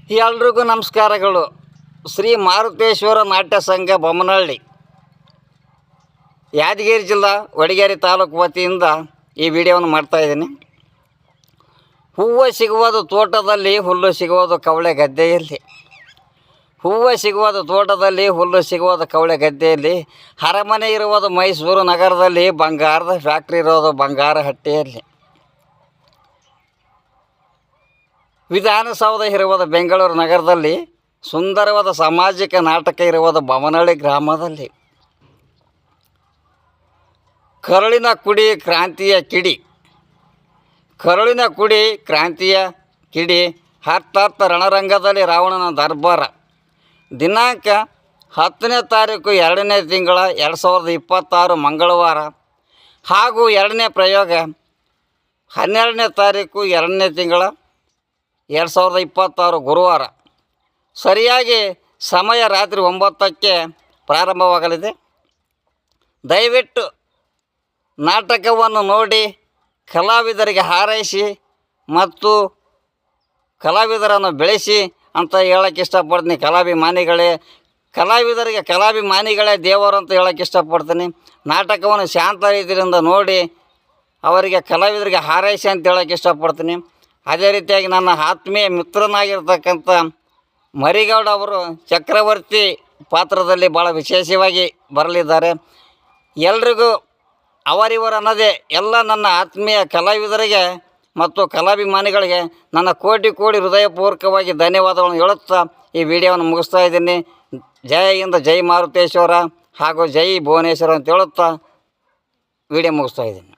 ಎಲ್ರಿಗೂ ನಮಸ್ಕಾರಗಳು. ಶ್ರೀ ಮಾರುತೇಶ್ವರ ನಾಟ್ಯ ಸಂಘ ಬೊಮ್ಮನಹಳ್ಳಿ, ಯಾದಗಿರಿ ಜಿಲ್ಲಾ ವಡಗೇರಿ ತಾಲೂಕು ವತಿಯಿಂದ ಈ ವಿಡಿಯೋವನ್ನು ಮಾಡ್ತಾಯಿದ್ದೀನಿ. ಹೂವು ಸಿಗುವುದು ತೋಟದಲ್ಲಿ, ಹುಲ್ಲು ಸಿಗುವುದು ಕವಳೆ ಗದ್ದೆಯಲ್ಲಿ. ಹೂವು ಸಿಗುವುದು ತೋಟದಲ್ಲಿ, ಹುಲ್ಲು ಸಿಗುವುದು ಕವಳೆ ಗದ್ದೆಯಲ್ಲಿ. ಅರಮನೆ ಇರುವುದು ಮೈಸೂರು ನಗರದಲ್ಲಿ, ಬಂಗಾರದ ಫ್ಯಾಕ್ಟ್ರಿ ಇರೋದು ಬಂಗಾರ ಹಟ್ಟಿಯಲ್ಲಿ. ವಿಧಾನಸೌಧ ಇರುವುದು ಬೆಂಗಳೂರು ನಗರದಲ್ಲಿ, ಸುಂದರವಾದ ಸಾಮಾಜಿಕ ನಾಟಕ ಇರುವುದು ಬೊಮ್ಮನಹಳ್ಳಿ ಗ್ರಾಮದಲ್ಲಿ. ಕರುಳಿನ ಕುಡಿ ಕ್ರಾಂತಿಯ ಕಿಡಿ, ಕರುಳಿನ ಕುಡಿ ಕ್ರಾಂತಿಯ ಕಿಡಿ. ಅರ್ಥಾರ್ಥ ರಣರಂಗದಲ್ಲಿ ರಾವಣನ ದರ್ಬಾರ. ದಿನಾಂಕ 10ನೇ ತಾರೀಕು 2ನೇ ತಿಂಗಳ 2026 ಮಂಗಳವಾರ, ಹಾಗೂ 2ನೇ ಪ್ರಯೋಗ 12ನೇ ತಾರೀಕು 2ನೇ ತಿಂಗಳ 2026 ಗುರುವಾರ. ಸರಿಯಾಗಿ ಸಮಯ ರಾತ್ರಿ 9ಕ್ಕೆ ಪ್ರಾರಂಭವಾಗಲಿದೆ. ದಯವಿಟ್ಟು ನಾಟಕವನ್ನು ನೋಡಿ ಕಲಾವಿದರಿಗೆ ಹಾರೈಸಿ ಮತ್ತು ಕಲಾವಿದರನ್ನು ಬೆಳೆಸಿ ಅಂತ ಹೇಳೋಕ್ಕೆ ಇಷ್ಟಪಡ್ತೀನಿ. ಕಲಾಭಿಮಾನಿಗಳೇ ದೇವರು ಅಂತ ಹೇಳೋಕ್ಕೆ ಇಷ್ಟಪಡ್ತೀನಿ. ನಾಟಕವನ್ನು ಶಾಂತ ರೀತಿಯಿಂದ ನೋಡಿ ಅವರಿಗೆ ಕಲಾವಿದರಿಗೆ ಹಾರೈಸಿ ಅಂತ ಹೇಳೋಕ್ಕೆ ಇಷ್ಟಪಡ್ತೀನಿ. ಅದೇ ರೀತಿಯಾಗಿ ನನ್ನ ಆತ್ಮೀಯ ಮಿತ್ರನಾಗಿರ್ತಕ್ಕಂಥ ಮರಿಗೌಡ ಅವರು ಚಕ್ರವರ್ತಿ ಪಾತ್ರದಲ್ಲಿ ಭಾಳ ವಿಶೇಷವಾಗಿ ಬರಲಿದ್ದಾರೆ. ಎಲ್ರಿಗೂ ಅವರಿವರು ಅನ್ನೋದೇ ಎಲ್ಲ ನನ್ನ ಆತ್ಮೀಯ ಕಲಾವಿದರಿಗೆ ಮತ್ತು ಕಲಾಭಿಮಾನಿಗಳಿಗೆ ನನ್ನ ಕೋಟಿ ಹೃದಯಪೂರ್ವಕವಾಗಿ ಧನ್ಯವಾದಗಳನ್ನು ಹೇಳುತ್ತಾ ಈ ವಿಡಿಯೋವನ್ನು ಮುಗಿಸ್ತಾ ಇದ್ದೀನಿ. ಜೈ ಹಿಂದ್, ಜೈ ಮಾರುತೇಶ್ವರ ಹಾಗೂ ಜೈ ಭುವನೇಶ್ವರ ಅಂತ ಹೇಳುತ್ತಾ ವಿಡಿಯೋ ಮುಗಿಸ್ತಾ ಇದ್ದೀನಿ.